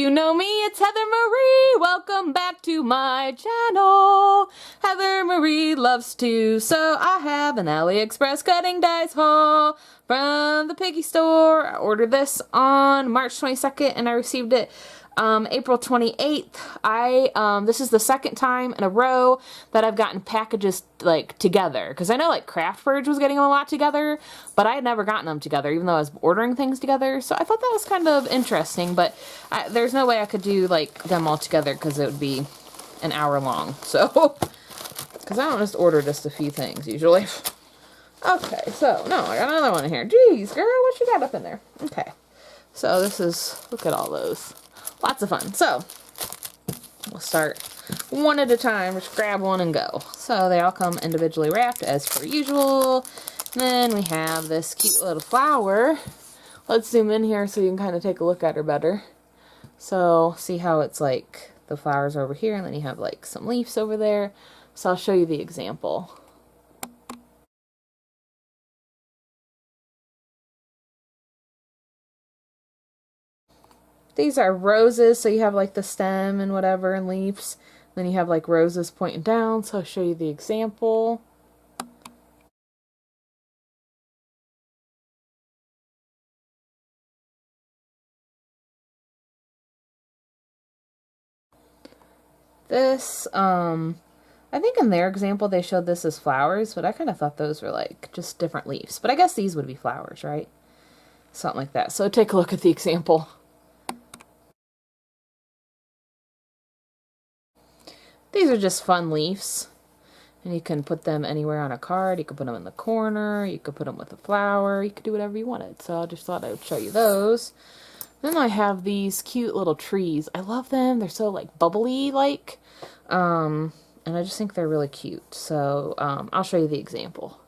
you know me, it's Heather Marie. Welcome back to my channel. Heather Marie loves to sew. I have an Aliexpress cutting dies haul from the Piggy Store. I ordered this on March 22nd and I received it April 28th. This is the second time in a row that I've gotten packages like together, because I know like Craft Purge was getting them a lot together, but I had never gotten them together even though I was ordering things together, so I thought that was kind of interesting. But there's no way I could do like them all together because it would be an hour long, so because I don't just order just a few things usually. Okay, so no, I got another one in here. Jeez, girl, what you got up in there? Okay, so this is, look at all those. Lots of fun. So, we'll start one at a time. Just grab one and go. So, they all come individually wrapped as per usual. And then we have this cute little flower. Let's zoom in here so you can kind of take a look at her better. So, see how it's like the flowers over here, and then you have like some leaves over there. So, I'll show you the example. These are roses, so you have like the stem and whatever and leaves. Then you have like roses pointing down, so I'll show you the example. This, I think in their example they showed this as flowers, but I kind of thought those were like just different leaves. But I guess these would be flowers, right? Something like that. So take a look at the example. These are just fun leaves, and you can put them anywhere on a card. You could put them in the corner, you could put them with a flower, you could do whatever you wanted. So I just thought I would show you those. Then I have these cute little trees. I love them. They're so like bubbly like, and I just think they're really cute. So I'll show you the example.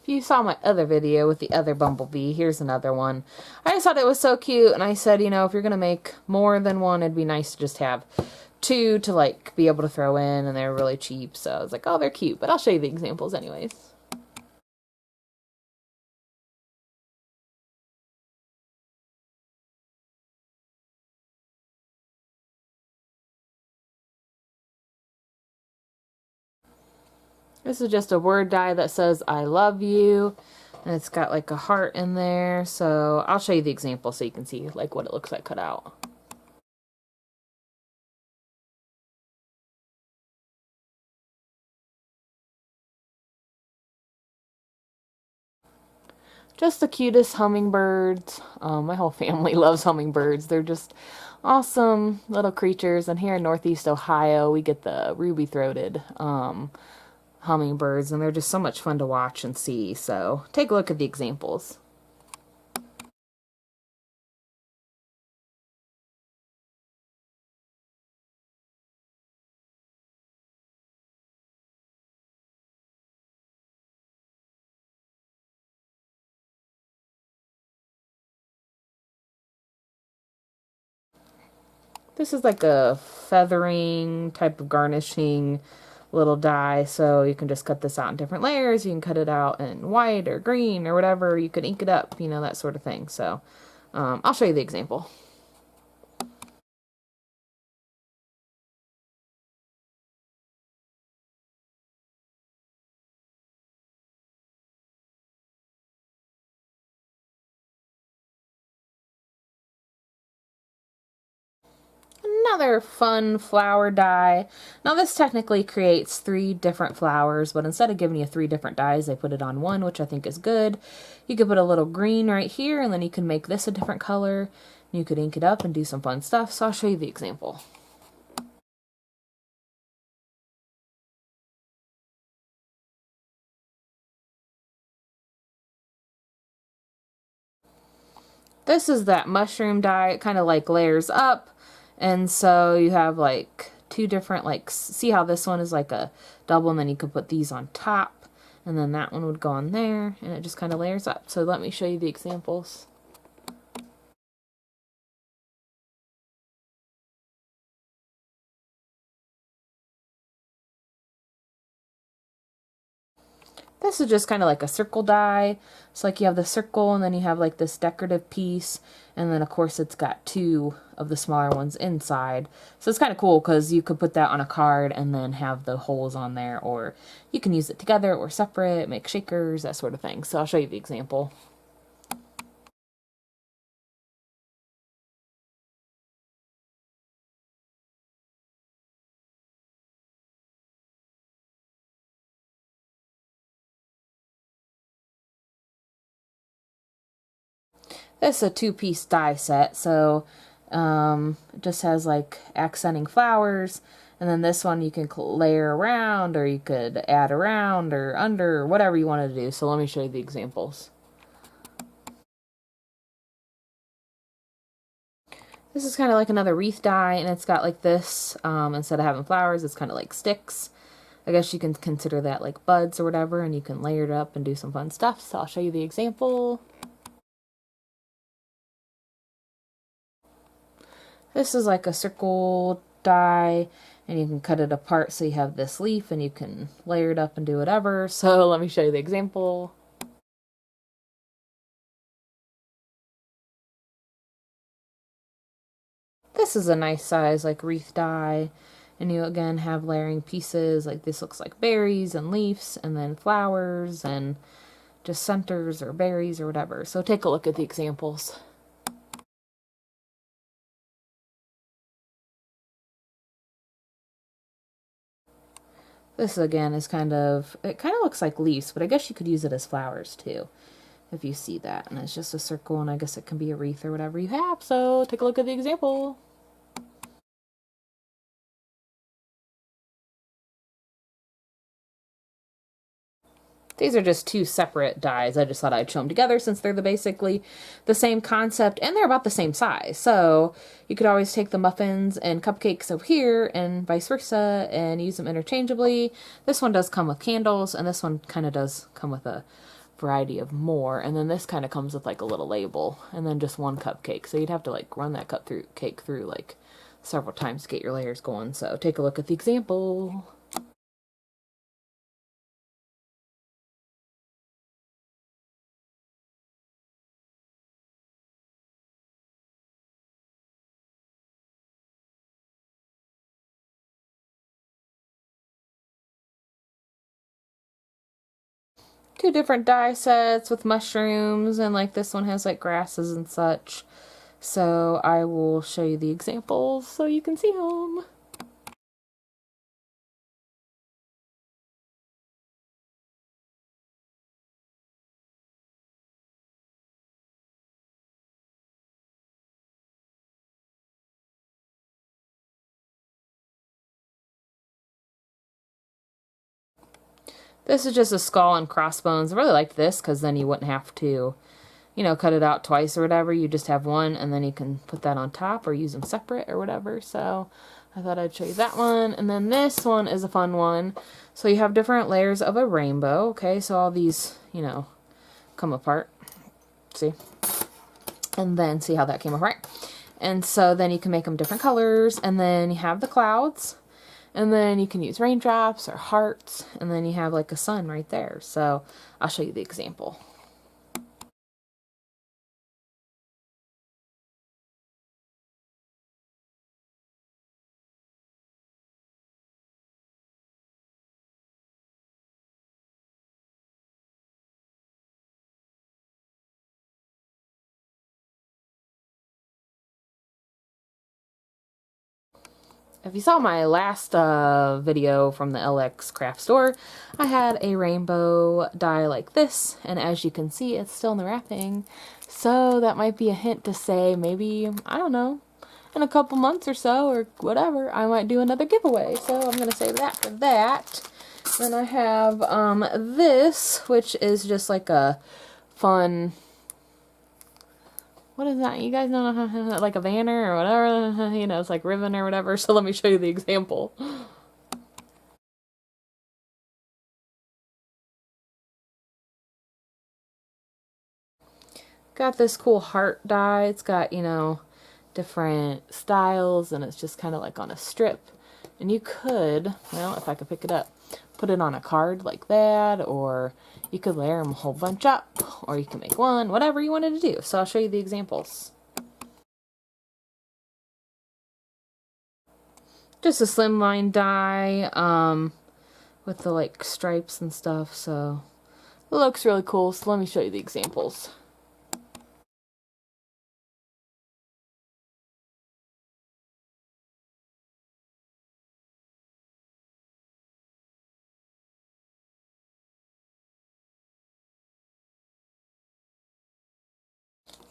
If you saw my other video with the other bumblebee, here's another one. I just thought it was so cute, and I said, you know, if you're going to make more than one, it'd be nice to just have two to, like, be able to throw in, and they're really cheap, so I was like, oh, they're cute, but I'll show you the examples anyways. This is just a word die that says, I love you. And it's got like a heart in there. So I'll show you the example so you can see like what it looks like cut out. Just the cutest hummingbirds. My whole family loves hummingbirds. They're just awesome little creatures. And here in Northeast Ohio, we get the ruby-throated hummingbirds, and they're just so much fun to watch and see. So take a look at the examples. This is like a feathering type of garnishing little die, so you can just cut this out in different layers. You can cut it out in white or green or whatever. You can ink it up, you know, that sort of thing. So I'll show you the example. Another fun flower die. Now this technically creates 3 different flowers, but instead of giving you 3 different dies, they put it on one, which I think is good. You could put a little green right here, and then you can make this a different color. You could ink it up and do some fun stuff, so I'll show you the example. This is that mushroom die. It kind of like layers up. And so you have like 2 different, like, see how this one is like a double, and then you could put these on top, and then that one would go on there, and it just kind of layers up. So let me show you the examples. This is just kind of like a circle die. So like you have the circle and then you have like this decorative piece. And then of course it's got two of the smaller ones inside. So it's kind of cool because you could put that on a card and then have the holes on there. Or you can use it together or separate, make shakers, that sort of thing. So I'll show you the example. This is a two-piece die set, so it just has like accenting flowers, and then this one you can layer around, or you could add around, or under, or whatever you wanted to do. So let me show you the examples. This is kind of like another wreath die, and it's got like this, instead of having flowers, it's kind of like sticks. I guess you can consider that like buds or whatever, and you can layer it up and do some fun stuff. So I'll show you the example. This is like a circle die, and you can cut it apart so you have this leaf, and you can layer it up and do whatever. So let me show you the example. This is a nice size like wreath die, and you again have layering pieces. Like this looks like berries and leaves, and then flowers, and just centers or berries or whatever. So take a look at the examples. This again is kind of, it kind of looks like leaves, but I guess you could use it as flowers too, if you see that. And it's just a circle, and I guess it can be a wreath or whatever you have. So take a look at the example. These are just two separate dies. I just thought I'd show them together since they're basically the same concept, and they're about the same size. So you could always take the muffins and cupcakes over here and vice versa and use them interchangeably. This one does come with candles, and this one kind of does come with a variety of more. And then this kind of comes with like a little label, and then just one cupcake. So you'd have to like run that cake through like several times to get your layers going. So take a look at the example. Two different die sets with mushrooms, and like this one has like grasses and such. So I will show you the examples so you can see them. This is just a skull and crossbones. I really liked this because then you wouldn't have to, you know, cut it out twice or whatever. You just have one, and then you can put that on top or use them separate or whatever. So I thought I'd show you that one. And then this one is a fun one. So you have different layers of a rainbow. Okay, so all these, you know, come apart. See? And then see how that came apart. And so then you can make them different colors. And then you have the clouds. And then you can use raindrops or hearts, and then you have like a sun right there. So I'll show you the example. If you saw my last video from the LX craft store, I had a rainbow die like this, and as you can see, it's still in the wrapping. So that might be a hint to say maybe, I don't know, in a couple months or so, or whatever, I might do another giveaway. So I'm going to save that for that. Then I have this, which is just like a fun... What is that? You guys know, like a banner or whatever, you know, it's like ribbon or whatever. So let me show you the example. Got this cool heart die. It's got, you know, different styles, and it's just kind of like on a strip. And you could, well, if I could pick it up, put put it on a card like that, or you could layer them a whole bunch up, or you can make one, whatever you wanted to do. So I'll show you the examples. Just a slimline die with the like stripes and stuff, so it looks really cool. So let me show you the examples.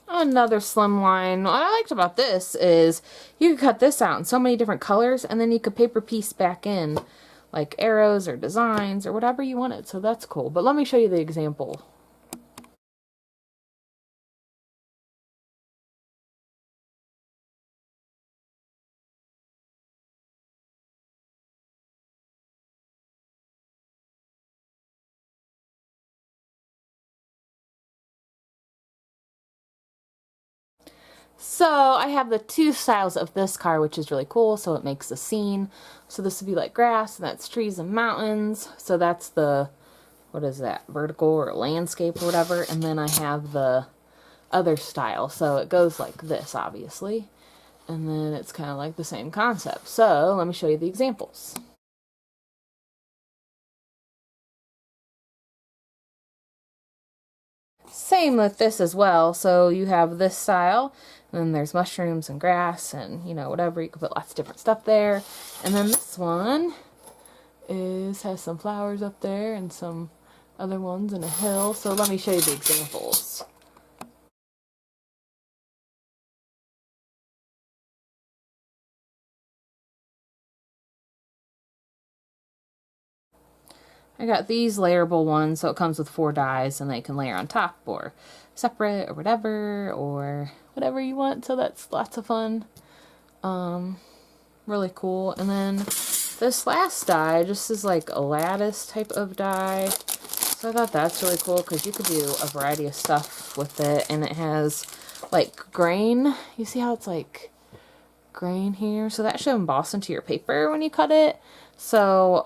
Another slimline. What I liked about this is you could cut this out in so many different colors, and then you could paper piece back in like arrows or designs or whatever you wanted. So that's cool. But let me show you the example. So I have the two styles of this card, which is really cool. So it makes a scene. So this would be like grass, and that's trees and mountains. So that's the, what is that, vertical or landscape or whatever. And then I have the other style. So it goes like this, obviously. And then it's kind of like the same concept. So let me show you the examples. Same with this as well. So you have this style, and then there's mushrooms and grass and, you know, whatever. You can put lots of different stuff there. And then this one has some flowers up there and some other ones and a hill. So let me show you the examples. I got these layerable ones, so it comes with 4 dies, and they can layer on top or separate or whatever you want. So that's lots of fun. Really cool. And then this last die just is like a lattice type of die. So I thought that's really cool because you could do a variety of stuff with it, and it has like grain. You see how it's like grain here? So that should emboss into your paper when you cut it. So,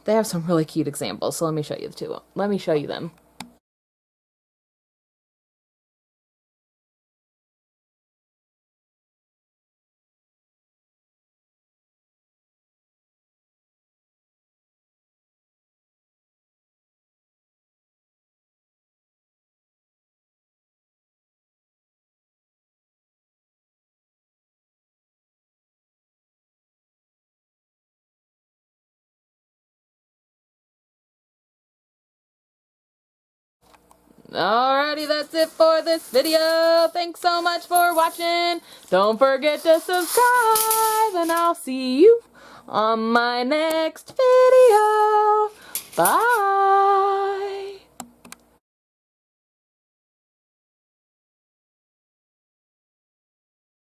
they have some really cute examples. So let me show you the two. Let me show you them. Alrighty, that's it for this video. Thanks so much for watching. Don't forget to subscribe, and I'll see you on my next video. Bye!